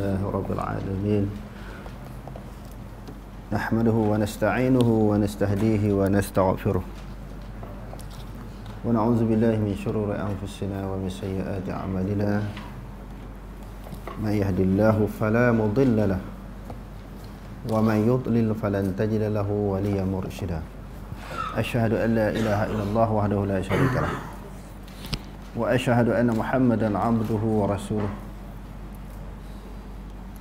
لله رب العالمين نحمده ونستعينه ونستهديه ونستغفره ونعوذ بالله من شرور أنفسنا ومن سيئات أعمالنا من يهد الله فلا مضل له ومن يضلل فلن تجد له وليا مرشدا أشهد أن لا إله إلا الله وحده لا شريك له وأشهد أن محمدا عبده ورسوله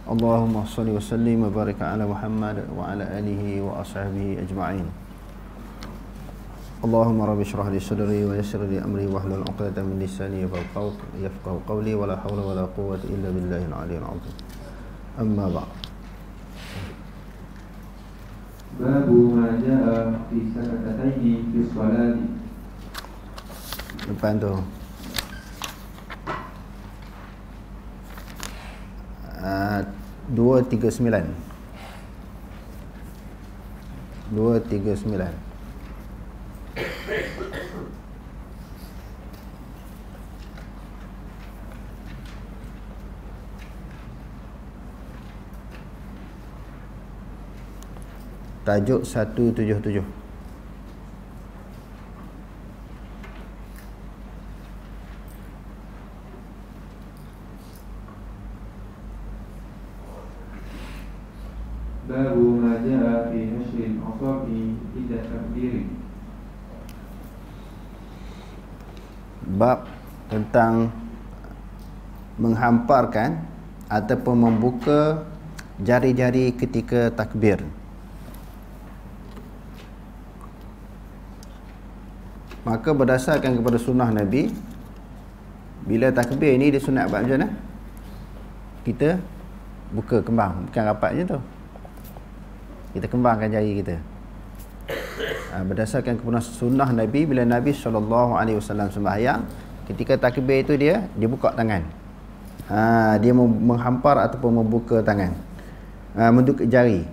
اللهم صل وسلم وبارك على محمد وعلى آله وأصحابه أجمعين اللهم رب اشرح لي صدري ويسر لي أمري واحلل عقدة من لساني يفقهوا قولي ولا حول ولا قوة إلا بالله العلي العظيم أما بعد باب ما جاء في سكتتين في الصلاة. Depan tu 239 tajuk 177. باب ما جاء في نشر الأصابع عند التكبير. Bab tentang menghamparkan ataupun membuka jari-jari ketika takbir. Maka berdasarkan kepada sunnah Nabi, bila takbir ni dia sunat buat macam mana? Kita buka kembang, bukan rapat je tu. Kita kembangkan jari kita. Berdasarkan kepada sunnah Nabi, bila Nabi SAW sembahyang, ketika takbir itu dia buka tangan. Dia menghampar ataupun membuka tangan. Membuka jari.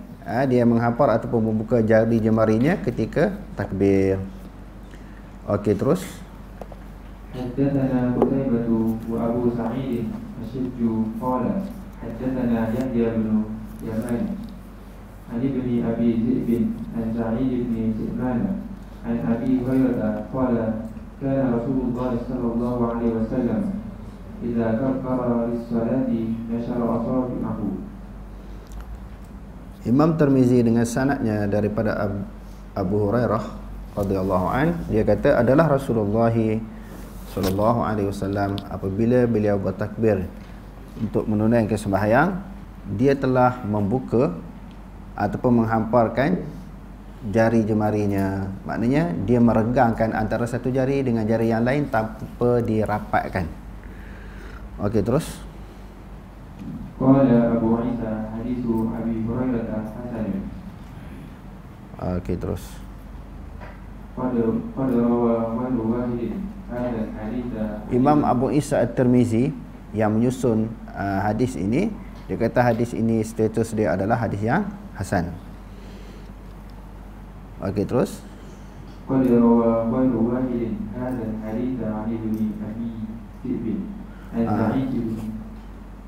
Dia menghampar ataupun membuka jari jemarinya ketika takbir. Okey, terus. حدثنا قتيبة وأبو سعيد الشج قال حدثنا يحيى بن يمان عن ابن أبي ذئب عن سعيد بن سلمان عن أبي هريرة قال كان رسول الله صلى الله عليه وسلم إذا كبر للصلاة نشر أصابعه. Imam Tirmizi dengan sanadnya daripada Abu Hurairah radhiyallahu an, dia kata adalah Rasulullah sallallahu alaihi wasallam apabila beliau bertakbir untuk menunaikan sembahyang, dia telah membuka ataupun menghamparkan jari jemarinya. Maknanya dia meregangkan antara satu jari dengan jari yang lain tanpa dirapatkan. Okey, terus. Qala Abu Isa hadithu Abi Hurairah hasan. Okey, terus. Qad rawa man wahid hadha hadith. Imam Abu Isa At-Tirmizi yang menyusun hadis ini, dia kata hadis ini status dia adalah hadis yang hasan. Okey, terus. Qad rawa man wahid hadha hadith an ibni Abi ذئب an Sa'id.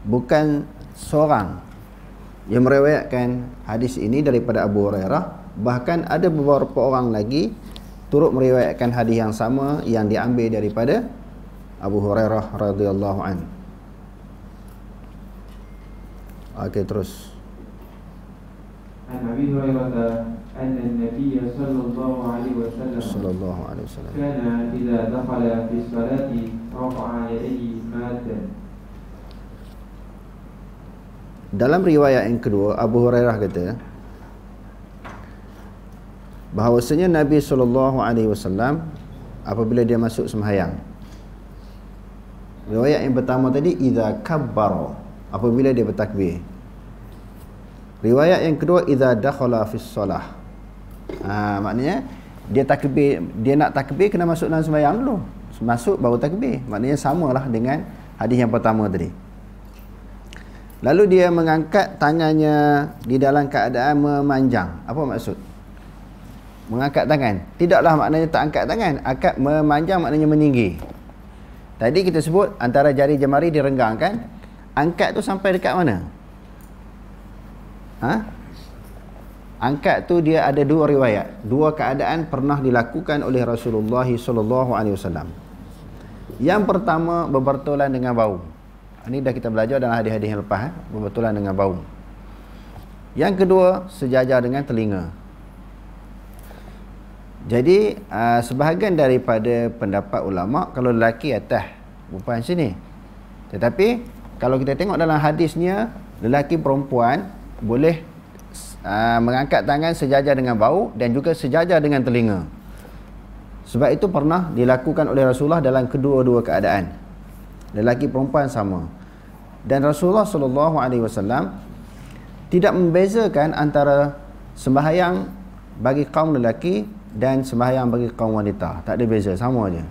Bukan seorang yang meriwayatkan hadis ini daripada Abu Hurairah, bahkan ada beberapa orang lagi turut meriwayatkan hadis yang sama yang diambil daripada Abu Hurairah radhiyallahu an. Okey, terus. An Abi Hurairah anna an-nabiy sallallahu alaihi wasallam kana idza dakhala fi salati rafa'a yadayhi maddan. Dalam riwayat yang kedua, Abu Hurairah kata bahawasanya Nabi SAW apabila dia masuk sembahyang, riwayat yang pertama tadi idza kabbara, apabila dia bertakbir. Riwayat yang kedua idza dakhala fis solah. Maknanya dia takbir, dia nak takbir kena masuk dalam sembahyang dulu. Masuk baru takbir. Maknanya samalah dengan hadis yang pertama tadi. Lalu dia mengangkat tangannya di dalam keadaan memanjang. Apa maksud? Mengangkat tangan. Tidaklah maknanya tak angkat tangan. Angkat memanjang maknanya meninggi. Tadi kita sebut antara jari jemari direnggangkan. Angkat tu sampai dekat mana? Angkat tu dia ada dua riwayat, dua keadaan pernah dilakukan oleh Rasulullah sallallahu alaihi wasallam. Yang pertama berbertulan dengan bau. Ini dah kita belajar dalam hadis-hadis yang lepas, berbertulan dengan bau. Yang kedua sejajar dengan telinga. Jadi sebahagian daripada pendapat ulama kalau lelaki atas, perempuan sini. Tetapi kalau kita tengok dalam hadisnya, lelaki perempuan boleh mengangkat tangan sejajar dengan bau dan juga sejajar dengan telinga. Sebab itu pernah dilakukan oleh Rasulullah dalam kedua-dua keadaan. Lelaki perempuan sama. Dan Rasulullah SAW tidak membezakan antara sembahyang bagi kaum lelaki dan sembahyang bagi kaum wanita. Tak ada beza, sama aja.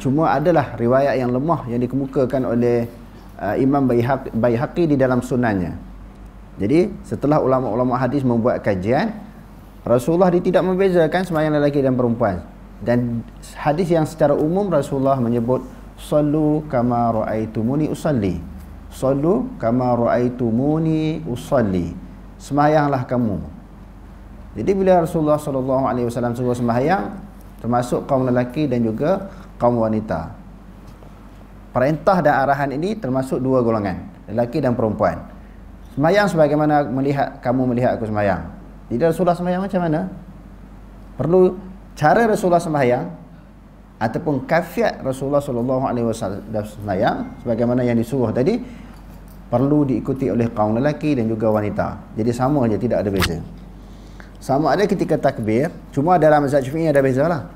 Cuma adalah riwayat yang lemah yang dikemukakan oleh Imam Baihaqi di dalam sunannya. Jadi setelah ulama-ulama hadis membuat kajian, Rasulullah dia tidak membezakan sembahyang lelaki dan perempuan. Dan hadis yang secara umum Rasulullah menyebut sallu kama raaitumuni usalli. Sallu kama raaitumuni usalli. Sembahyanglah kamu. Jadi bila Rasulullah sallallahu alaihi wasallam suruh sembahyang, termasuk kaum lelaki dan juga kaum wanita. Perintah dan arahan ini termasuk dua golongan, lelaki dan perempuan. Sembahyang sebagaimana kamu melihat aku sembahyang. Jadi Rasulullah sembahyang macam mana? Perlu cara Rasulullah sembahyang ataupun kafiat Rasulullah sallallahu alaihi wasallam sembahyang sebagaimana yang disuruh tadi perlu diikuti oleh kaum lelaki dan juga wanita. Jadi sama aja, tidak ada beza. Sama ada ketika takbir, cuma dalam mazhab Syafi'i ada bezalah.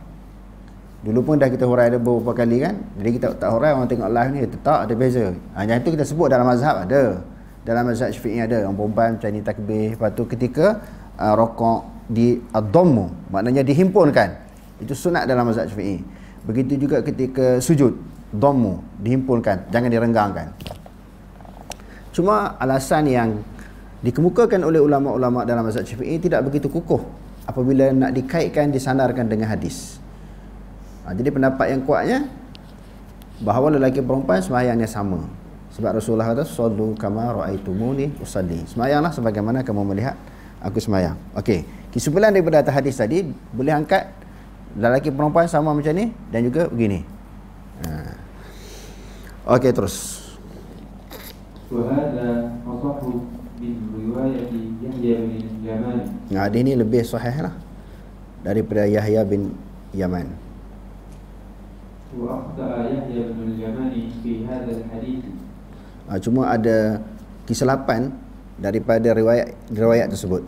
Dulu pun dah kita hurai ada beberapa kali kan. Jadi kita tak hurai, orang tengok live ni tak ada beza. Yang itu kita sebut dalam mazhab ada. Dalam mazhab Syafi'i ada orang perempuan macam ni takbir. Lepas tu ketika rokok di ad-dhammu, maknanya dihimpunkan. Itu sunat dalam mazhab Syafi'i. Begitu juga ketika sujud, dhammu, dihimpunkan, jangan direnggangkan. Cuma alasan yang dikemukakan oleh ulama-ulama dalam mazhab Syafi'i tidak begitu kukuh apabila nak dikaitkan, disandarkan dengan hadis. Jadi pendapat yang kuatnya bahawa lelaki perempuan sembahyangnya sama. Sebab Rasulullah kata sallu kama raaitumuni usalli. Sembahyanglah sebagaimana kamu melihat aku sembahyang. Okey, kesimpulan daripada atas hadis tadi, boleh angkat lelaki perempuan sama macam ni dan juga begini. Okey, terus. Wa hadha asahhu min riwayat Yahya bin Yaman. Hadis ni lebih sahihlah daripada Yahya bin Yaman. Wa akhta Yahya bin Yaman fi hadha al-hadith. Cuma ada kesilapan daripada riwayat tersebut.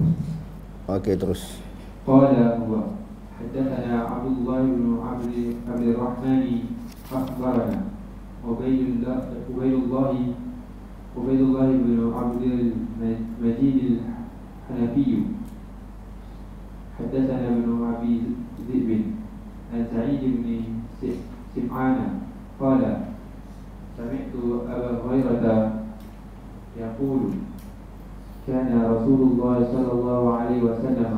Okey, terus. Qala huwa haddatsana Abdullah bin Abdul Rahman akhbarana Ubaydullah bin Abdul Majid al-Hanafi haddatsana ibn Abi Dhi'b an Sa'id bin Sim'ana qala سمعت أبا هريرة يقول كان رسول الله صلى الله عليه وسلم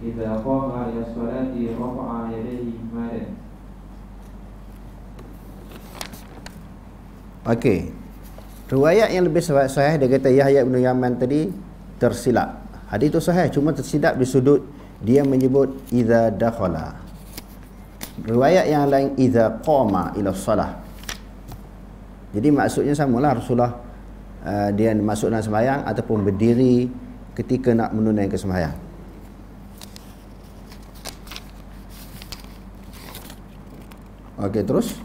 إذا قام إلى الصلاة رفع يديه مالا. Okey. Riwayat yang lebih sahih dia kata Yahya bin Yaman tadi tersilap. Hadis itu sahih, cuma tersilap di sudut dia menyebut idza dakhala. Riwayat yang lain idza qama ila shalah. Jadi maksudnya samalah Rasulullah dia masuk dalam sembahyang ataupun berdiri ketika nak menunaikan sembahyang. Okey, terus.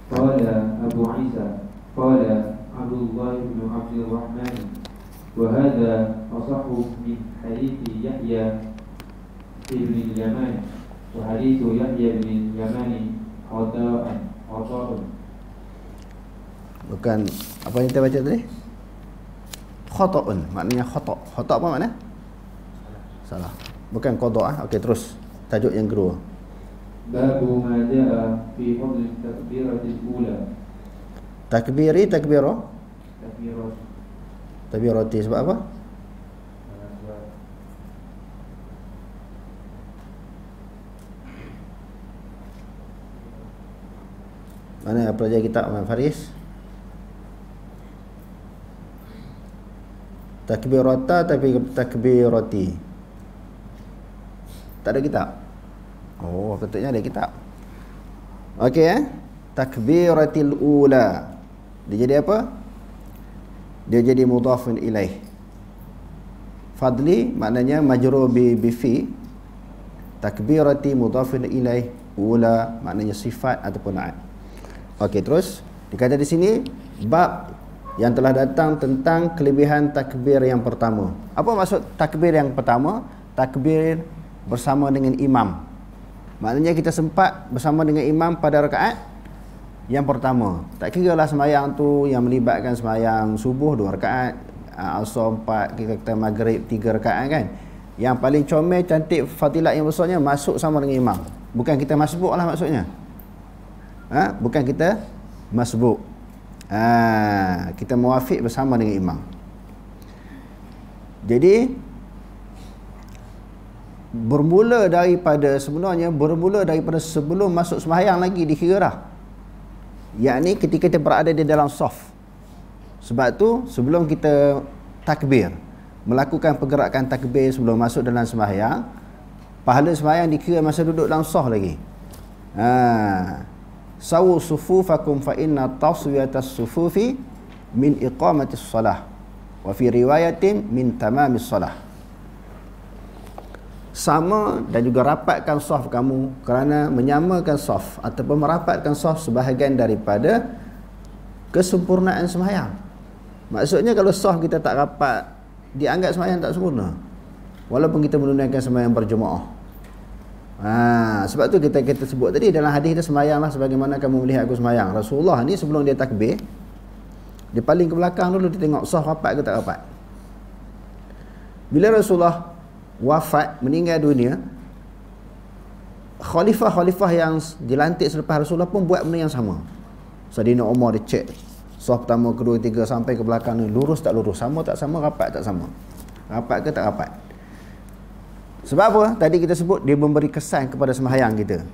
Qala Abu Isa qala Abdullah bin Abdul Rahman wa hadha asahhu min hadith Yahya bin Yaman wa hadith Yahya bin Yaman qada'an. Bukan apa yang kita baca tadi? Khata'un, maknanya khata'. Khata' apa makna? Salah. Bukan qada'. Okey, terus. Tajuk yang kedua. Babu ma jaa fi fadl takbiratil ula. Takbirati sebab apa? Mana pelajar kitab Faris? Takbirata tapi takbirati. Tak ada kitab. Oh, patutnya ada kitab. Okey Takbiratil ula. Dia jadi apa? Dia jadi mudhafun ilaih. Fadli maknanya majrur bi fi. Takbirati mudhafun ilaih. Ula maknanya sifat ataupun naat. Okey, terus dikata di sini bab yang telah datang tentang kelebihan takbir yang pertama. Apa maksud takbir yang pertama? Takbir bersama dengan imam. Maknanya kita sempat bersama dengan imam pada rakaat yang pertama. Tak kira lah sembahyang tu yang melibatkan sembahyang subuh 2 rakaat, asar 4, kita kata maghrib 3 rakaat kan. Yang paling comel, cantik, fadilat yang besarnya masuk sama dengan imam. Bukan kita masbuk lah maksudnya. Bukan kita masbuk. Kita muafiq bersama dengan imam. Jadi bermula daripada sebelum masuk sembahyang lagi dikira dah. Yakni ketika kita berada di dalam saf. Sebab tu sebelum kita takbir, melakukan pergerakan takbir sebelum masuk dalam sembahyang, pahala sembahyang dikira masa duduk dalam saf lagi. Sawu sufufakum fa inna taswiyatas sufufi min iqamatis salah wa fi riwayatin min tamamis salah. Sama dan juga rapatkan saf kamu, kerana menyamakan saf ataupun merapatkan saf sebahagian daripada kesempurnaan sembahyang. Maksudnya kalau saf kita tak rapat, dianggap sembahyang tak sempurna walaupun kita menunaikan sembahyang berjemaah. Sebab tu kita sebut tadi dalam hadis kita, sembahyanglah sebagaimana kamu melihat aku sembahyang. Rasulullah ni sebelum dia takbir, dia paling ke belakang dulu, dia tengok saf rapat ke tak rapat. Bila Rasulullah wafat, meninggal dunia, khalifah-khalifah yang dilantik selepas Rasulullah pun buat benda yang sama. Sayyidina Umar dia cek saf pertama, kedua, tiga sampai ke belakang ni, lurus tak lurus, sama tak sama, rapat tak sama, rapat ke tak rapat. Sebab apa? Tadi kita sebut dia memberi kesan kepada sembahyang kita.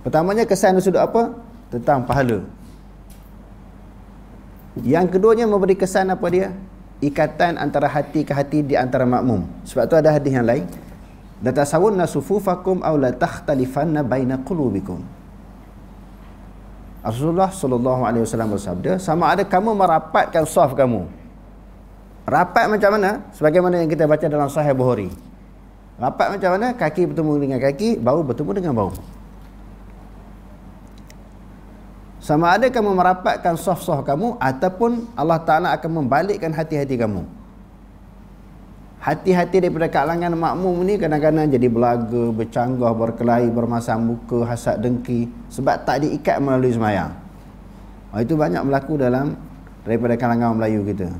Pertamanya kesan tersebut apa? Tentang pahala. Yang keduanya memberi kesan apa dia? Ikatan antara hati ke hati di antara makmum. Sebab tu ada hadis yang lain, la tasawunna sufufakum aw la takhtalifanna baina qulubikum. Rasulullah sallallahu alaihi wasallam bersabda, sama ada kamu merapatkan saf kamu. Rapat macam mana? Sebagaimana yang kita baca dalam Sahih Bukhari. Rapat macam mana? Kaki bertemu dengan kaki, bau bertemu dengan bau. Sama ada kamu merapatkan saf-saf kamu ataupun Allah Ta'ala akan membalikkan hati-hati kamu. Hati-hati daripada kalangan makmum ni kadang-kadang jadi belaga, bercanggah, berkelahi, bermasam muka, hasad dengki, sebab tak diikat melalui sembahyang. Itu banyak berlaku daripada kalangan Melayu kita.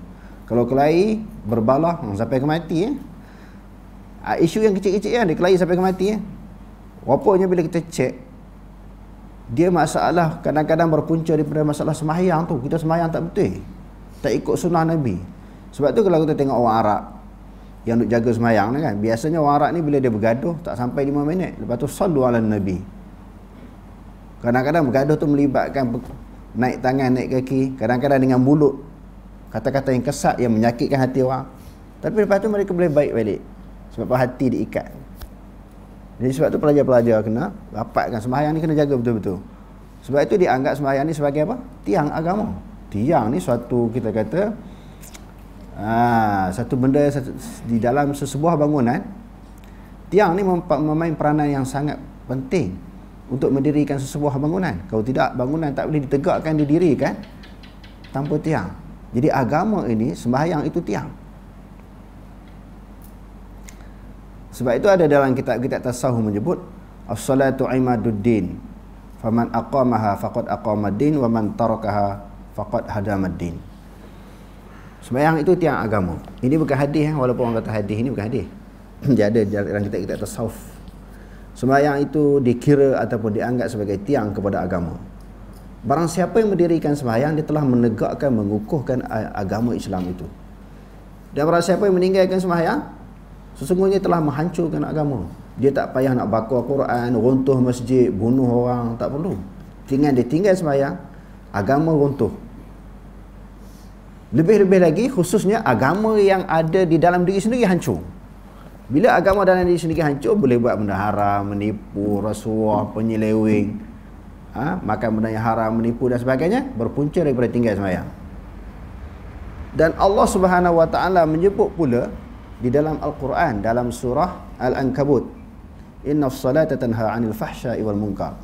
Kalau kelahi, berbalah sampai ke mati. Isu yang kecil-kecil dia kelahi sampai ke mati. Rupanya bila kita cek, dia masalah kadang-kadang berpunca daripada masalah sembahyang tu. Kita sembahyang tak betul, tak ikut sunnah Nabi. Sebab tu kalau kita tengok orang Arab yang duk jaga sembahyang ni kan, biasanya orang Arab ni bila dia bergaduh tak sampai 5 minit, lepas tu sallu ala Nabi. Kadang-kadang bergaduh tu melibatkan naik tangan, naik kaki, kadang-kadang dengan mulut, kata-kata yang kesat yang menyakitkan hati orang. Tapi lepas tu mereka boleh baik balik sebab hati diikat. Jadi sebab tu pelajar-pelajar kena rapatkan sembahyang ni, kena jaga betul-betul. Sebab itu dianggap sembahyang ni sebagai apa? Tiang agama. Tiang ni suatu, kita kata satu benda di dalam sesebuah bangunan. Tiang ni memain peranan yang sangat penting untuk mendirikan sesebuah bangunan. Kalau tidak, bangunan tak boleh ditegakkan, didirikan tanpa tiang. Jadi agama ini, sembahyang itu tiang. Sebab itu ada dalam kitab-kitab tasawuf menyebut as-salatu imaduddin, faman aqamaha faqad aqamaddin wa man tarakaha faqad hadamaddin. Sembahyang itu tiang agama. Ini bukan hadis, walaupun orang kata hadis, ini bukan hadis. Dia ada dalam kitab-kitab tasawuf. Sembahyang itu dikira ataupun dianggap sebagai tiang kepada agama. Barang siapa yang mendirikan sembahyang, dia telah menegakkan, mengukuhkan agama Islam itu. Dan barang siapa yang meninggalkan sembahyang, sesungguhnya telah menghancurkan agama. Dia tak payah nak baca Quran, runtuh masjid, bunuh orang, tak perlu. Tinggal dia tinggal sembahyang, agama runtuh. Lebih-lebih lagi khususnya agama yang ada di dalam diri sendiri hancur. Bila agama dalam diri sendiri hancur, boleh buat benda haram, menipu, rasuah, penyeleweng, makan benda yang haram, menipu dan sebagainya, berpunca daripada tinggal sembahyang. Dan Allah Subhanahu wa taala menyebut pula di dalam Al-Quran, dalam surah Al-Ankabut, inna as-salata tanha 'anil fahsya'i wal munkar.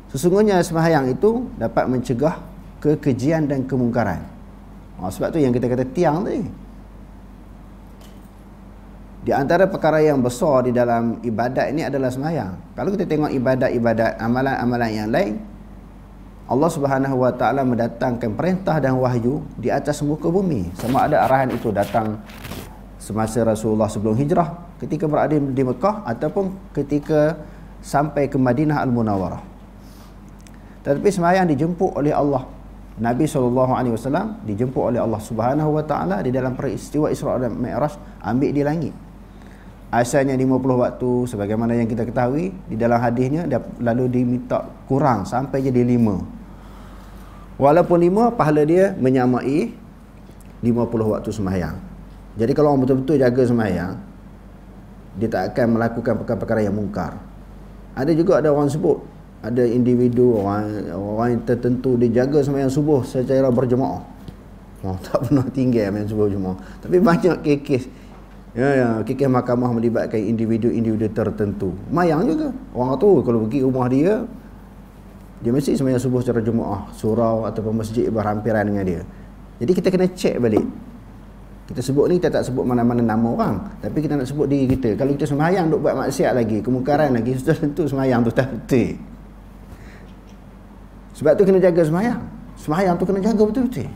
Sesungguhnya sembahyang itu dapat mencegah kekejian dan kemungkaran. Sebab tu yang kita kata tiang tadi. Di antara perkara yang besar di dalam ibadat ini adalah sembahyang. Kalau kita tengok ibadat-ibadat, amalan-amalan yang lain, Allah Subhanahu wa taala mendatangkan perintah dan wahyu di atas muka bumi. Sama ada arahan itu datang semasa Rasulullah sebelum hijrah, ketika berada di Mekah, ataupun ketika sampai ke Madinah Al-Munawwarah. Tetapi sembahyang dijemput oleh Allah. Nabi SAW dijemput oleh Allah Subhanahu wa taala di dalam peristiwa Isra dan Mi'raj, ambil di langit. Asalnya 50 waktu sebagaimana yang kita ketahui, di dalam hadisnya lalu diminta kurang sampai jadi 5. Walaupun 5, pahala dia menyamai 50 waktu sembahyang. Jadi kalau orang betul-betul jaga sembahyang, dia tak akan melakukan perkara-perkara yang mungkar. Ada juga ada orang sebut, ada individu orang tertentu dia jaga sembahyang subuh secara berjemaah. Tak pernah tinggal sembahyang subuh berjemaah. Tapi banyak kes kes mahkamah melibatkan individu-individu tertentu. Mayang juga. Orang tu kalau pergi rumah dia mesti sembahyang subuh secara jemaah, surau ataupun masjid berhampiran dengan dia. Jadi kita kena cek balik. Kita sebut ni, kita tak sebut mana-mana nama orang, tapi kita nak sebut diri kita. Kalau kita sembahyang duk buat maksiat lagi, kemungkaran lagi, sudah tentu sembahyang tu tak betul. Sebab tu kena jaga sembahyang. Sembahyang tu kena jaga betul-betul.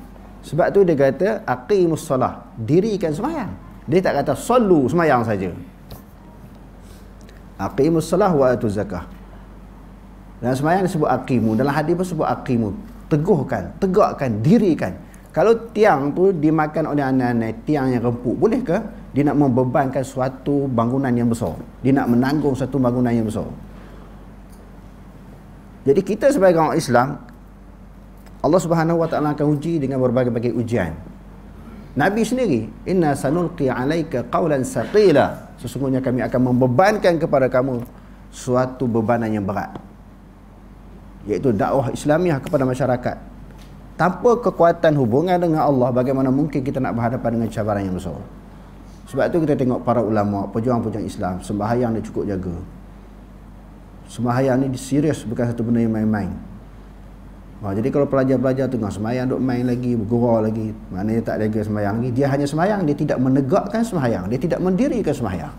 Sebab tu dia kata aqimus solah, dirikan sembahyang. Dia tak kata sallu, sembahyang saja. Aqimus solah wa atuz zakah. Dan sembahyang disebut aqimu, dalam hadis pun sebut aqimu, teguhkan, tegakkan, dirikan. Kalau tiang tu dimakan oleh anak-anak, tiang yang rempuk, bolehkah dia nak membebankan suatu bangunan yang besar? Dia nak menanggung satu bangunan yang besar. Jadi kita sebagai orang Islam, Allah Subhanahu wa taala akan uji dengan berbagai-bagai ujian. Nabi sendiri, inna sanulqi 'alaika qawlan saqila, sesungguhnya kami akan membebankan kepada kamu suatu bebanan yang berat, iaitu dakwah Islamiah kepada masyarakat. Tanpa kekuatan hubungan dengan Allah, bagaimana mungkin kita nak berhadapan dengan cabaran yang besar? Sebab tu kita tengok para ulama, pejuang-pejuang Islam, sembahyang dia cukup jaga. Sembahyang ni serius, bukan satu benda yang main-main. Jadi kalau pelajar-pelajar tengah sembahyang duk main lagi, bergurau lagi, maknanya tak jaga sembahyang lagi. Dia hanya sembahyang, dia tidak menegakkan sembahyang, dia tidak mendirikan sembahyang.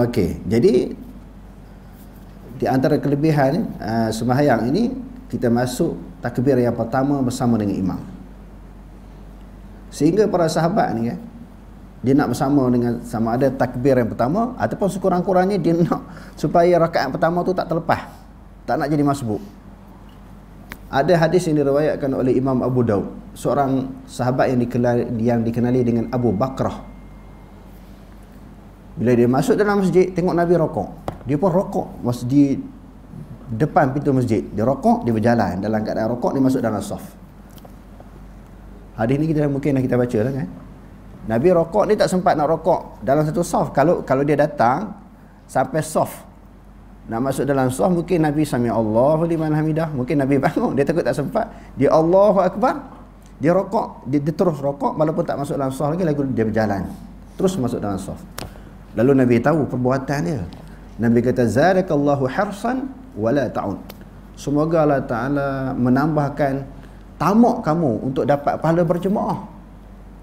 Okey, jadi di antara kelebihan sembahyang ini, kita masuk takbir yang pertama bersama dengan imam. Sehingga para sahabat ni dia nak bersama dengan, sama ada takbir yang pertama ataupun sekurang-kurangnya dia nak supaya rakaat pertama tu tak terlepas, tak nak jadi masbuk. Ada hadis yang diriwayatkan oleh Imam Abu Daud, seorang sahabat yang dikenali dengan Abu Bakrah. Bila dia masuk dalam masjid, tengok Nabi rokok, dia pun rokok di depan pintu masjid. Dia rokok, dia berjalan dalam keadaan rokok, dia masuk dalam saf. Hadis ni mungkin dah kita baca lah kan. Nabi rokok ni tak sempat nak rokok dalam satu saf. Kalau dia datang sampai saf, nak masuk dalam saf, mungkin Nabi sami Allahu liman hamidah, mungkin Nabi bangun, dia takut tak sempat, dia Allahu akbar, dia rokok, dia terus rokok walaupun tak masuk dalam saf lagi dia berjalan terus masuk dalam saf. Lalu Nabi tahu perbuatan dia. Nabi kata zadakallahu hirsan wala ta'ud, semoga Allah Ta'ala menambahkan tamak kamu untuk dapat pahala berjemaah,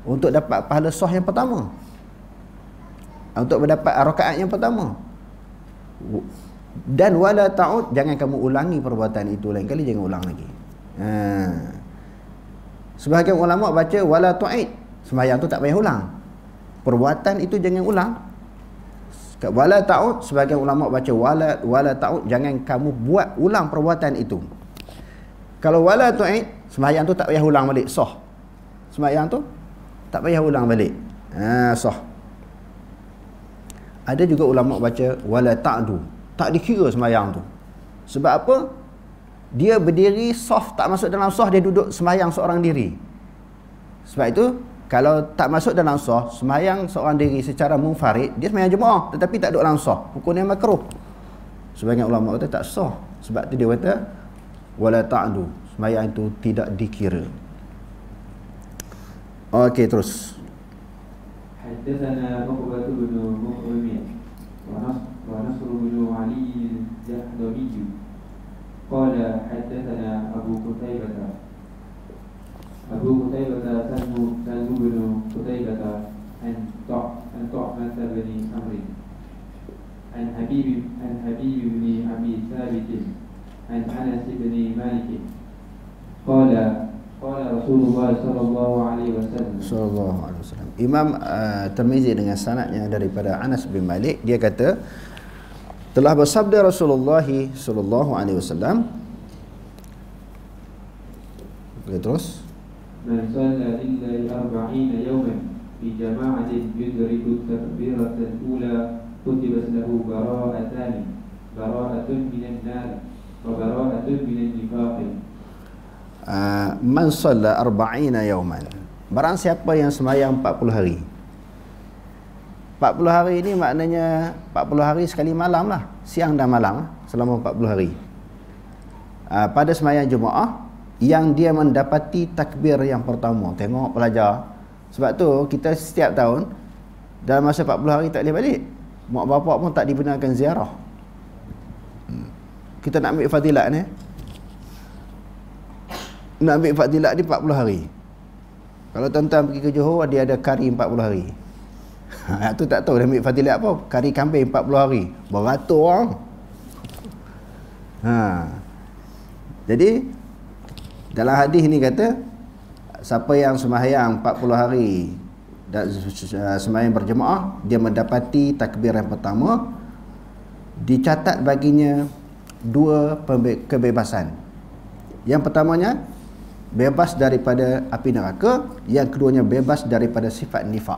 untuk dapat pahala sah yang pertama, untuk mendapat rakaat yang pertama. Dan wala ta'ud, jangan kamu ulangi perbuatan itu lain kali, jangan ulang lagi. Sebahagian ulama baca wala tu'id, sembahyang tu tak payah ulang, perbuatan itu jangan ulang. Wala ta'ud, sebahagian ulama baca wala ta'ud, jangan kamu buat ulang perbuatan itu. Kalau wala tu'id, sembahyang tu tak payah ulang balik, sah. Sembahyang tu tak payah ulang balik, sah. Ada juga ulama baca wala ta'du, tak dikira sembahyang tu. Sebab apa? dia berdiri soft, tak masuk dalam soft, dia duduk sembahyang seorang diri. Sebab itu kalau tak masuk dalam soft, sembahyang seorang diri secara munfarid, dia sembahyang jemaah tetapi tak duduk dalam soft, hukumnya makruh. Sebagian ulama kata tak sah. Sebab tu dia kata wala ta'du, sembahyang itu tidak dikira. Okey, terus. حدثنا عقبة بن مخرم ونصر بن علي الجهضمي قال حدثنا أبو قتيبة سلم بن قتيبة عن طعمة بن عمرو عن حبيب بن أبي ثابت عن أنس بن مالك قال Rasulullah sallallahu alaihi wasallam. Imam Tirmizi dengan sanadnya daripada Anas bin Malik, dia kata telah bersabda Rasulullah sallallahu alaihi wasallam. Terus man shalla lillahi 40 yawman fi jama'atin yudriku takbiratal ula kutibat lahu bara'atun minan nar wa bara'atun minan nifaq. Man shalla 40 yawman, barang siapa yang sembahyang 40 hari. 40 hari ini maknanya 40 hari sekali malam lah, siang dan malam selama 40 hari. Pada sembahyang Jumaat yang dia mendapati takbir yang pertama. Tengok pelajar, sebab tu kita setiap tahun dalam masa 40 hari tak boleh balik. Mak bapak pun tak dibenarkan ziarah. Kita nak ambil fadilat ni, nak ambil fadilat ni 40 hari. Kalau tuan-tuan pergi ke Johor, dia ada kari 40 hari. Tu tak tahu dia ambil fadilat apa, kari kambing 40 hari, beratur orang. Jadi dalam hadis ni kata, siapa yang sembahyang 40 hari dan sembahyang berjemaah, dia mendapati takbir yang pertama, dicatat baginya 2 kebebasan. Yang pertamanya bebas daripada api neraka, yang keduanya bebas daripada sifat nifak.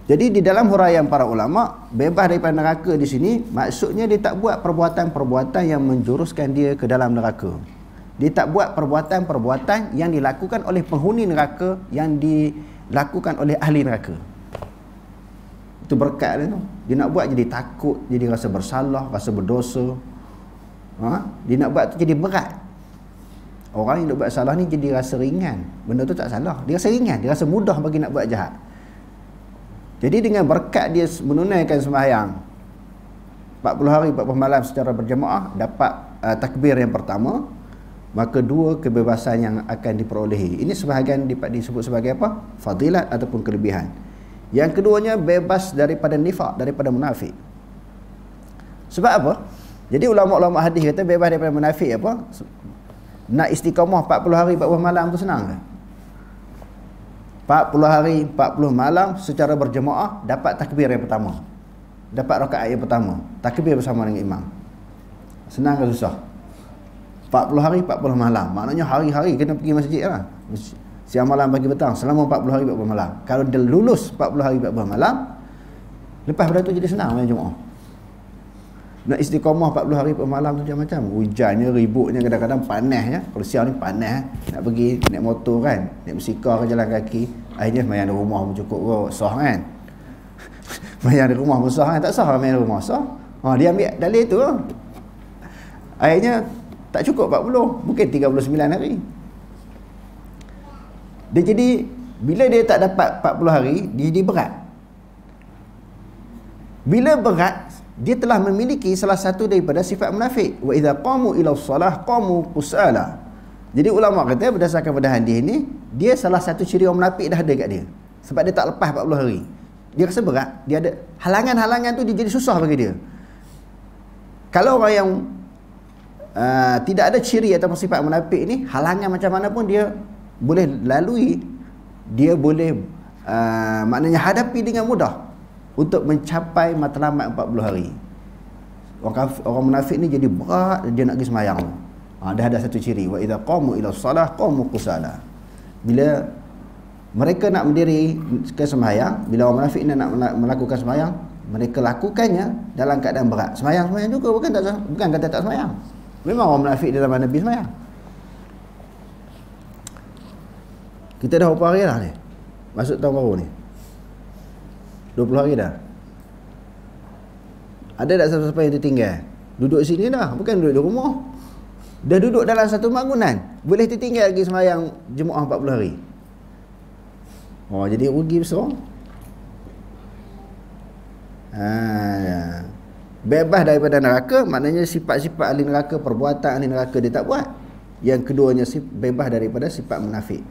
Jadi di dalam huraian para ulama, bebas daripada neraka di sini maksudnya dia tak buat perbuatan-perbuatan yang menjuruskan dia ke dalam neraka. Dia tak buat perbuatan-perbuatan yang dilakukan oleh penghuni neraka, yang dilakukan oleh ahli neraka. Itu berkat dia tu. Dia nak buat jadi takut, jadi rasa bersalah, rasa berdosa. Dia nak buat tu jadi berat. Orang yang nak buat salah ni jadi rasa ringan. Benda tu tak salah, dia rasa ringan, dia rasa mudah bagi nak buat jahat. Jadi dengan berkat dia menunaikan sembahyang 40 hari 40 malam secara berjemaah, dapat takbir yang pertama, maka 2 kebebasan yang akan diperolehi. Ini sebahagian disebut sebagai apa? Fadilat ataupun kelebihan. Yang keduanya bebas daripada nifak, daripada munafik. Sebab apa? Jadi ulama-ulama hadis kata bebas daripada munafik apa? Nak istiqamah 40 hari 40 malam tu senang ke? 40 hari 40 malam secara berjemaah, dapat takbir yang pertama, dapat rakaat yang pertama, takbir bersama dengan imam. Senang ke susah? 40 hari 40 malam, maknanya hari-hari kena pergi masjid lah. Siang malam pagi petang selama 40 hari 40 malam. Kalau dia lulus 40 hari 40 malam, lepas pada tu jadi senang main Jumaat. Nak istiqamah 40 hari 40 malam tu macam hujannya, ributnya, kadang-kadang panasnya. Kalau siang ni panas, nak pergi naik motor kan, naik basikal ke jalan kaki, akhirnya sembahyang di rumah pun cukup kot, sah kan. Sembahyang di rumah pun sah kan, tak sah sembahyang di rumah, sah. Dia ambil dalil tu. Akhirnya tak cukup 40, mungkin 39 hari. Dia jadi, bila dia tak dapat 40 hari, dia jadi berat. Bila berat, dia telah memiliki salah satu daripada sifat munafik. Wa idza qamu ila shalah qamu qusala. Jadi ulama kata berdasarkan pada hadis ni, dia salah satu ciri orang munafik dah ada kat dia. Sebab dia tak lepas 40 hari. Dia rasa berat, dia ada halangan-halangan tu, dia jadi susah bagi dia. Kalau orang yang tidak ada ciri ataupun sifat munafik ni, halangan macam mana pun dia boleh lalui, dia boleh maknanya hadapi dengan mudah untuk mencapai matlamat 40 hari. Orang munafik ni jadi berat, dia nak pergi sembahyang. Dah ada satu ciri, wa idza qamu ila shalah qamu qusala. Bila mereka nak berdiri ke sembahyang, bila orang munafik ni nak melakukan sembahyang, mereka lakukannya dalam keadaan berat. Sembahyang juga bukan kata tak sembahyang. Memang orang munafik di zaman Nabi semayang. Kita dah berapa hari dah ni? Masuk tahun baru ni 20 hari dah. Ada tak siapa-siapa yang tertinggal? Duduk sini dah, bukan duduk di rumah. Dah duduk dalam satu bangunan, boleh tertinggal lagi semayang Jumaat 40 hari. Oh, jadi rugi besar. Bebas daripada neraka, maknanya sifat-sifat ahli neraka, perbuatan ahli neraka dia tak buat. Yang keduanya bebas daripada sifat munafik.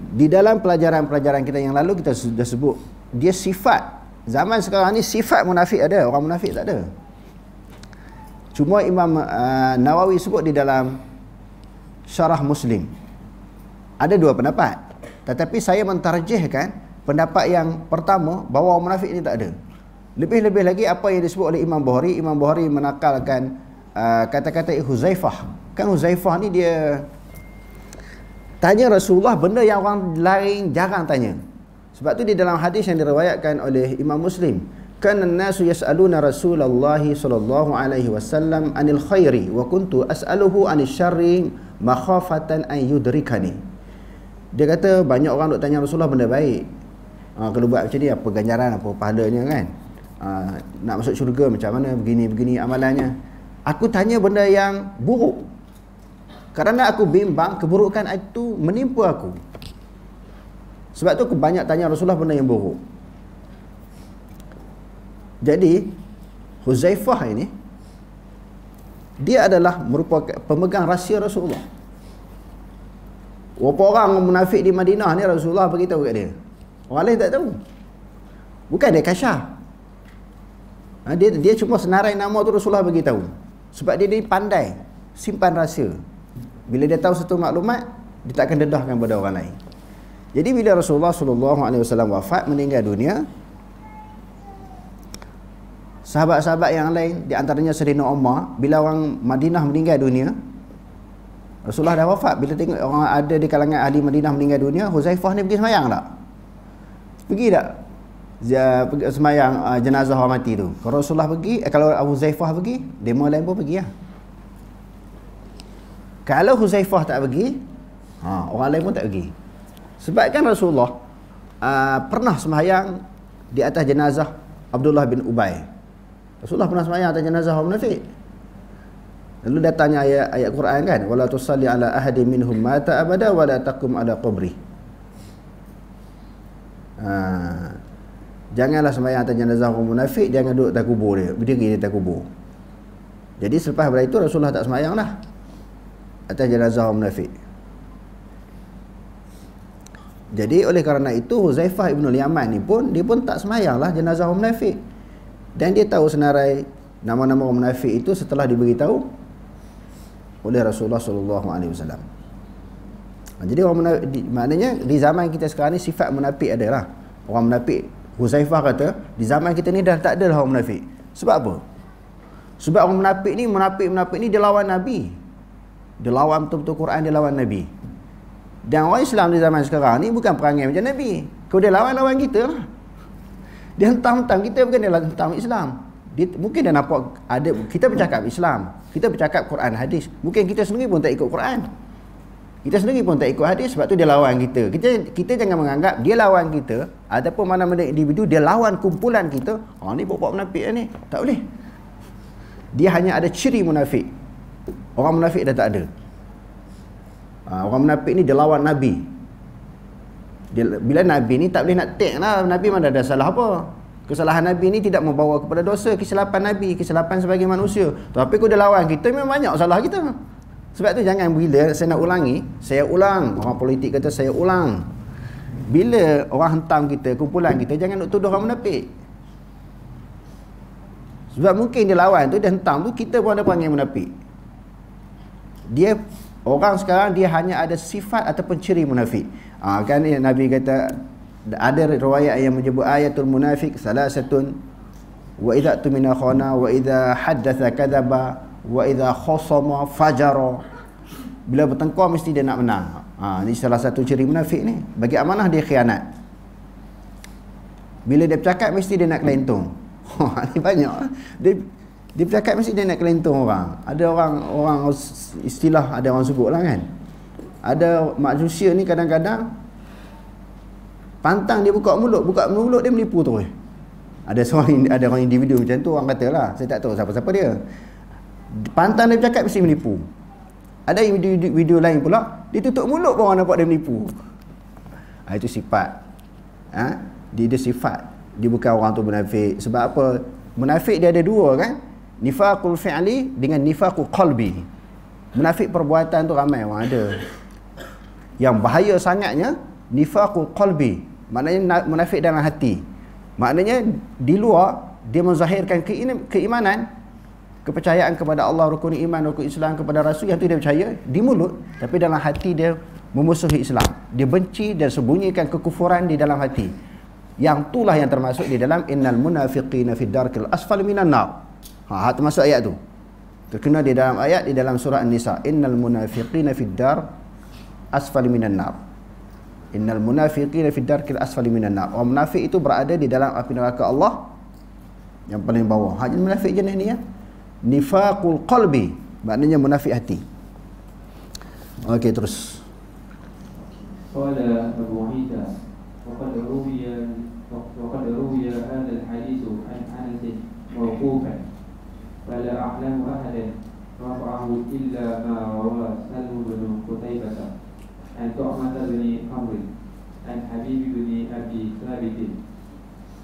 Di dalam pelajaran-pelajaran kita yang lalu kita sudah sebut, dia sifat. Zaman sekarang ni sifat munafik ada, orang munafik tak ada. Cuma Imam Nawawi sebut di dalam Syarah Muslim, ada dua pendapat. Tetapi saya mentarjihkan pendapat yang pertama, bahawa orang munafik ni tak ada. Lebih-lebih lagi apa yang disebut oleh Imam Bukhari. Imam Bukhari menakalkan kata-kata Huzaifah. Kan Huzaifah ni dia tanya Rasulullah benda yang orang lain jarang tanya. Sebab tu di dalam hadis yang diriwayatkan oleh Imam Muslim, kana an-nasu yas'aluna Rasulullah sallallahu alaihi wasallam anil khairi wa kuntu as'aluhu anil syarri makhafatan an yudrikani. Dia kata banyak orang duk tanya Rasulullah benda baik. Kalau buat macam ni apa ganjaran, apa pahalanya kan? Nak masuk syurga macam mana, begini-begini amalannya. Aku tanya benda yang buruk, kerana aku bimbang keburukan itu menimpa aku. Sebab tu aku banyak tanya Rasulullah benda yang buruk. Jadi Huzaifah ini, dia adalah merupakan pemegang rahsia Rasulullah. Berapa orang munafik di Madinah ni Rasulullah beritahu kat dia. Orang lain tak tahu. Bukan dia kasyaf. Dia cuma senarai nama tu Rasulullah beritahu. Sebab dia ni pandai simpan rahsia. Bila dia tahu satu maklumat, dia tak akan dedahkan pada orang lain. Jadi bila Rasulullah SAW wafat, meninggal dunia, sahabat-sahabat yang lain, di antaranya Sayyidina Umar, bila orang Madinah meninggal dunia, Rasulullah dah wafat, bila tengok orang ada di kalangan ahli Madinah meninggal dunia, Huzaifah ni pergi semayang tak? Pergi tak? Pergi semayang jenazah orang mati tu. Kalau Rasulullah pergi, kalau Abu Huzaifah pergi, demo lain pun pergi lah. Kalau Huzaifah tak pergi, orang lain pun tak pergi. Sebab kan Rasulullah pernah semayang di atas jenazah Abdullah bin Ubay. Rasulullah pernah semayang atas jenazah orang munafik. Lalu datangnya ayat Quran kan, wala tusalli ala ahadi minhum mata abada wala taqum ala qabri. Janganlah sembahyang atas jenazah orang munafik, jangan duduk atas kubur dia, berdiri di atas kubur. Jadi selepas daripada itu Rasulullah tak sembahyang lah atas jenazah orang munafik. Jadi oleh kerana itu Huzaifah ibn al-Yaman ni pun, dia pun tak sembahyang lah jenazah orang munafik. Dan dia tahu senarai nama-nama orang munafik itu setelah diberitahu oleh Rasulullah SAW. Jadi orang munafik, maknanya di zaman kita sekarang ni sifat munafik adalah orang munafik. Huzaifah kata di zaman kita ni dah tak ada lah orang munafik. Sebab apa? Sebab orang munafik ni dia lawan Nabi. Dia lawan betul-betul Quran, dia lawan Nabi. Dan orang Islam di zaman sekarang ni bukan perangai macam Nabi. Kalau dia lawan kita lah. Dia hentam-hentam kita, bukan dia hentam Islam. Mungkin dia nampak ada, kita bercakap Islam, kita bercakap Quran hadis, mungkin kita sendiri pun tak ikut Quran, kita sendiri pun tak ikut hadis. Sebab tu dia lawan kita. Kita jangan menganggap dia lawan kita ataupun mana-mana individu dia lawan kumpulan kita. Ni bawa munafik ni. Tak boleh. Dia hanya ada ciri munafik. Orang munafik dah tak ada. Orang munafik ni dia lawan Nabi. Bila Nabi ni tak boleh nak take lah, Nabi mana ada salah apa. Kesalahan Nabi ni tidak membawa kepada dosa, kesilapan Nabi, kesilapan sebagai manusia. Tapi kalau dia lawan kita, memang banyak salah kita. Sebab tu jangan bila saya nak ulangi, saya ulang. Orang politik kata saya ulang. Bila orang hentam kita, kumpulan kita, jangan nak tuduh orang munafik. Sebab mungkin dia lawan tu, dia hentam tu, kita pun ada panggil munafik. Dia, orang sekarang dia hanya ada sifat ataupun ciri munafik. Kan Nabi kata, ada riwayat yang menyebut ayatul munafik salasatun, wa idza tumina khana, wa idza haddatsa kadzaba, wa idza khasama fajara. Bila bertengkar mesti dia nak menang. Ini salah satu ciri munafik ni. Bagi amanah dia khianat. Bila dia bercakap mesti dia nak kelentung. Ni banyak. Dia bercakap mesti dia nak kelentong orang. Ada orang istilah, ada orang sebut lah kan. Ada manusia ni kadang-kadang pantang dia buka mulut dia menipu terus. Ada orang individu macam tu, orang kata lah, saya tak tahu siapa-siapa dia. Pantang dia bercakap mesti menipu. Ada video lain pula, dia tutup mulut pun orang nampak dia menipu. Itu sifat. Dia sifat. Dia bukan orang tu munafik. Sebab apa? Munafik dia ada dua kan? Nifaqul fi'li dengan nifaqul qalbi. Munafik perbuatan tu ramai orang ada. Yang bahaya sangatnya nifaqul qalbi. Maknanya munafik dalam hati. Maknanya di luar dia menzahirkan keimanan, kepercayaan kepada Allah, rukun iman, rukun Islam, kepada Rasul, yang tu dia percaya di mulut, tapi dalam hati dia memusuhi Islam. Dia benci dan sembunyikan kekufuran di dalam hati. Yang itulah yang termasuk di dalam innal munafiqina fid darkil asfali minan nar. Termasuk ayat tu. Terkena di dalam ayat di dalam surah An-Nisa, innal munafiqina fid dar asfali minan nar. Innal munafiqina fid darkil asfali minan nar. Orang munafik itu berada di dalam api neraka Allah yang paling bawah. Jadi munafik jenis ni ya. Nifaqul qalbi, maknanya munafik hati. Okey, terus. Qala Abu Isa وقد روي هذا الحديث عن أنس موقوفا فلا أعلم أحدا رفعه إلا ما روى سلم بن قتيبة عن طعمة بن عمرو عن حبيب بن أبي ثابت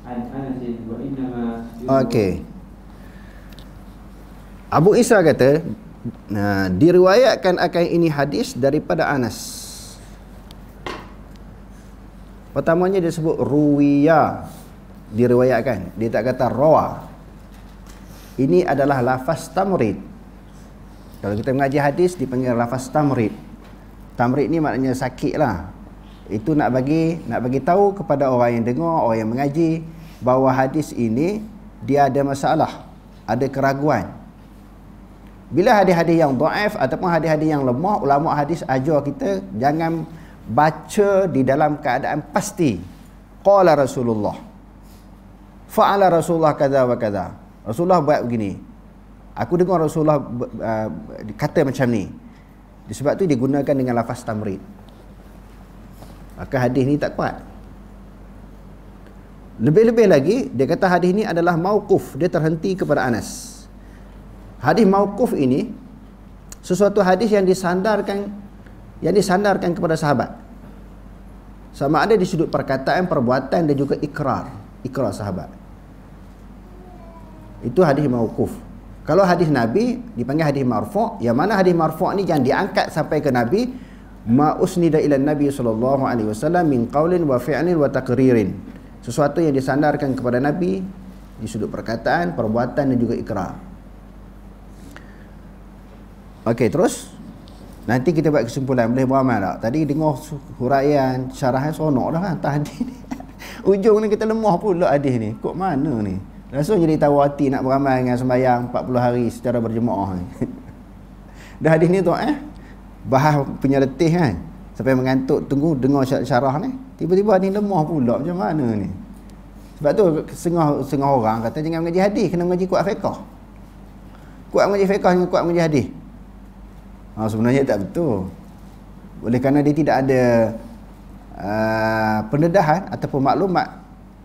عن أنس وإنما. Okey. Abu Isa kata, diriwayatkan akan ini hadis daripada Anas. Pertamanya dia sebut ruwiya, diriwayatkan. Dia tak kata rawa. Ini adalah lafaz tamrid. Kalau kita mengaji hadis dipanggil lafaz tamrid. Tamrid ni maknanya sakit lah. Itu nak bagi tahu kepada orang yang dengar, orang yang mengaji, bahawa hadis ini dia ada masalah, ada keraguan. Bila hadis-hadis yang dhaif ataupun hadis-hadis yang lemah, ulama hadis ajar kita jangan baca di dalam keadaan pasti. Qala Rasulullah, fa'ala Rasulullah kaza wa kaza, Rasulullah buat begini, aku dengar Rasulullah kata macam ni. Sebab tu digunakan dengan lafaz tamrid. Maka hadis ni tak kuat. Lebih-lebih lagi dia kata hadis ni adalah mauquf, dia terhenti kepada Anas. Hadis mauquf ini sesuatu hadis yang disandarkan kepada sahabat. Sama ada di sudut perkataan, perbuatan dan juga ikrar sahabat. Itu hadis mauquf. Kalau hadis Nabi dipanggil hadis marfu', yang mana hadis marfu' ni yang diangkat sampai ke Nabi, ma usnida ila Nabi sallallahu alaihi wasallam min qaulin wa fi'lin wa taqririn. Sesuatu yang disandarkan kepada Nabi di sudut perkataan, perbuatan dan juga ikrar. Okey, terus nanti kita buat kesimpulan, boleh beramal tak? Tadi dengar huraian, syarahan sonok dah kan hadis ni. Ujung ni kita lemah pula hadis ni. Kok mana ni? Langsung jadi tahu hati nak beramal dengan sembahyang 40 hari secara berjemaah ni. Dah hadis ni tu bahas punya letih kan. Sampai mengantuk tunggu dengar syarah ni. Tiba-tiba hadis lemah pula, macam mana ni? Sebab tu setengah orang kata jangan mengaji hadis, kena mengaji kuat fiqh. Kuat mengaji fiqh dengan kuat mengaji hadis. Sebenarnya tak betul. Oleh kerana dia tidak ada pendedahan ataupun maklumat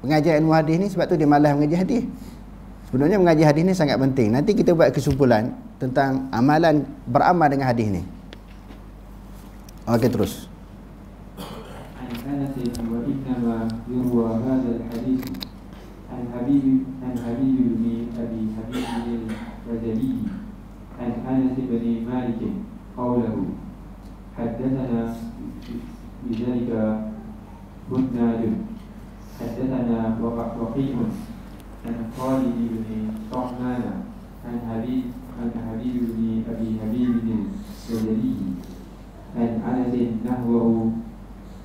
pengajian ilmu hadis ni, sebab tu dia malas mengaji hadis. Sebenarnya mengaji hadis ni sangat penting. Nanti kita buat kesimpulan tentang beramal dengan hadis ni. Okey, terus. عن أنس بن مالك قوله حدثنا بذلك بناد حدثنا وقيع عن خالد بن طعمان عن حبيب بن أبي حبيب البجلي عن أنس نحوه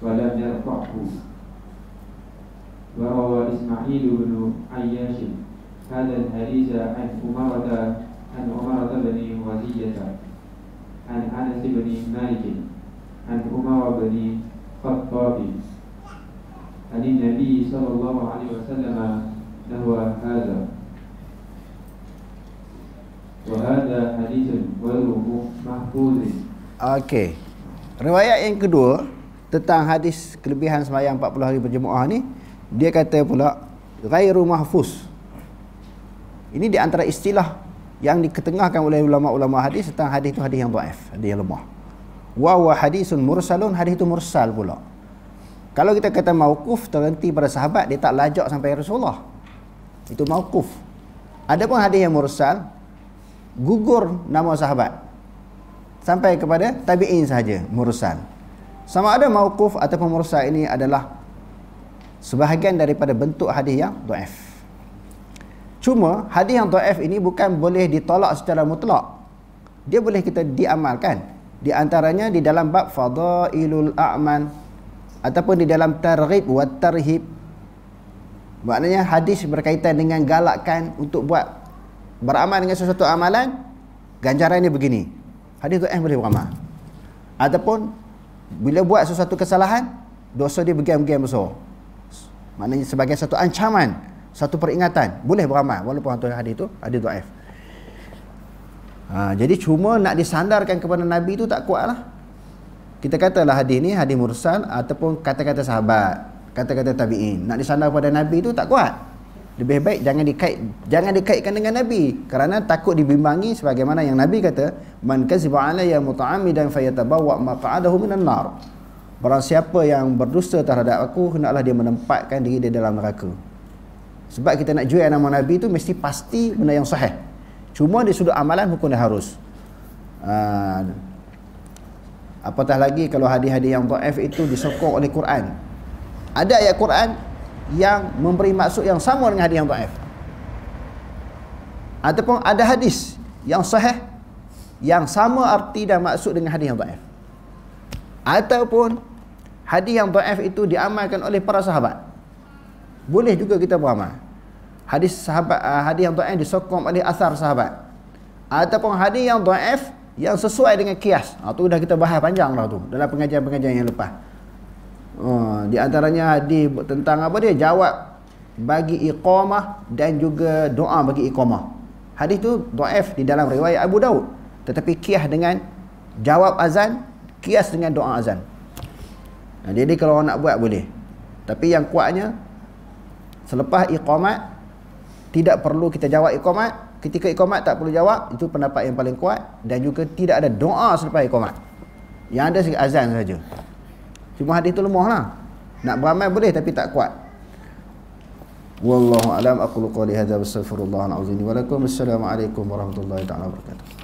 ولم يرفعه. وروى إسماعيل بن عياش هذا الحديث عن عمرة بن وزية عن أنس بن مالك عن عمر بن الخطاب عن النبي صلى الله عليه وسلم نحو هذا. وهذا حديث غير محفوظ. Okey. Riwayat yang kedua tentang hadis kelebihan sembahyang 40 hari berjemaah ni, dia kata pula ghairu mahfuz. Ini di antara istilah yang diketengahkan oleh ulama-ulama hadis tentang hadis itu hadis yang dhaif, hadis yang lemah. Wa huwa hadisun mursalun, hadis itu mursal pula. Kalau kita kata mauquf, terhenti pada sahabat, dia tak lajak sampai Rasulullah. Itu mauquf. Adapun hadis yang mursal, gugur nama sahabat sampai kepada tabi'in sahaja, mursal. Sama ada mauquf ataupun mursal ini adalah sebahagian daripada bentuk hadis yang dhaif. Cuma hadis yang dhaif ini bukan boleh ditolak secara mutlak. Dia boleh kita diamalkan. Di antaranya di dalam bab fadailul a'mal ataupun di dalam targhib wa tarhib. Maknanya hadis berkaitan dengan galakkan untuk buat beramal dengan sesuatu amalan, ganjarannya begini. Hadis dhaif boleh beramal. Ataupun bila buat sesuatu kesalahan, dosa dia begian-begian besar. Maknanya sebagai satu ancaman, satu peringatan, boleh beramal walaupun hadis itu hadis dhaif. Jadi cuma nak disandarkan kepada Nabi itu tak kuat lah. Kita katalah hadis ni hadis mursal ataupun kata-kata sahabat, kata-kata tabi'in, nak disandar kepada Nabi itu tak kuat. Lebih baik jangan dikaitkan dengan Nabi, kerana takut dibimbangi sebagaimana yang Nabi kata, man kaziba alayya muta'ammidan fayatabawwa maq'adahu minan nar. Barang siapa yang berdusta terhadap aku, hendaklah dia menempatkan diri dia dalam neraka. Sebab kita nak jual nama Nabi itu mesti pasti benda yang sahih. Cuma di sudut amalan hukum dia harus. Apatah lagi kalau hadis-hadis yang dhaif itu disokong oleh Quran. Ada ayat Quran yang memberi maksud yang sama dengan hadis yang dhaif. Ataupun ada hadis yang sahih yang sama arti dan maksud dengan hadis yang dhaif. Ataupun hadis yang dhaif itu diamalkan oleh para sahabat. Boleh juga kita beramal. Hadis yang dhaif disokong oleh asar sahabat. Ataupun hadis yang dhaif yang sesuai dengan kias. Tu dah kita bahas panjang dah tu dalam pengajian-pengajian yang lepas. Di antaranya hadis tentang apa dia? Jawab bagi iqamah dan juga doa bagi iqamah. Hadis tu dhaif di dalam riwayat Abu Daud, tetapi kias dengan jawab azan, kias dengan doa azan. Jadi kalau orang nak buat boleh. Tapi yang kuatnya selepas iqamat tidak perlu kita jawab iqamat, ketika iqamat tak perlu jawab, itu pendapat yang paling kuat, dan juga tidak ada doa selepas iqamat. Yang ada sikit azan saja. Cuma hadis tu lemah lah. Nak beramal boleh tapi tak kuat. Wallahu a'lam. Aqulu qawli hadza wa astaghfirullahal azim wa lakum. Assalamualaikum warahmatullahi taala wabarakatuh.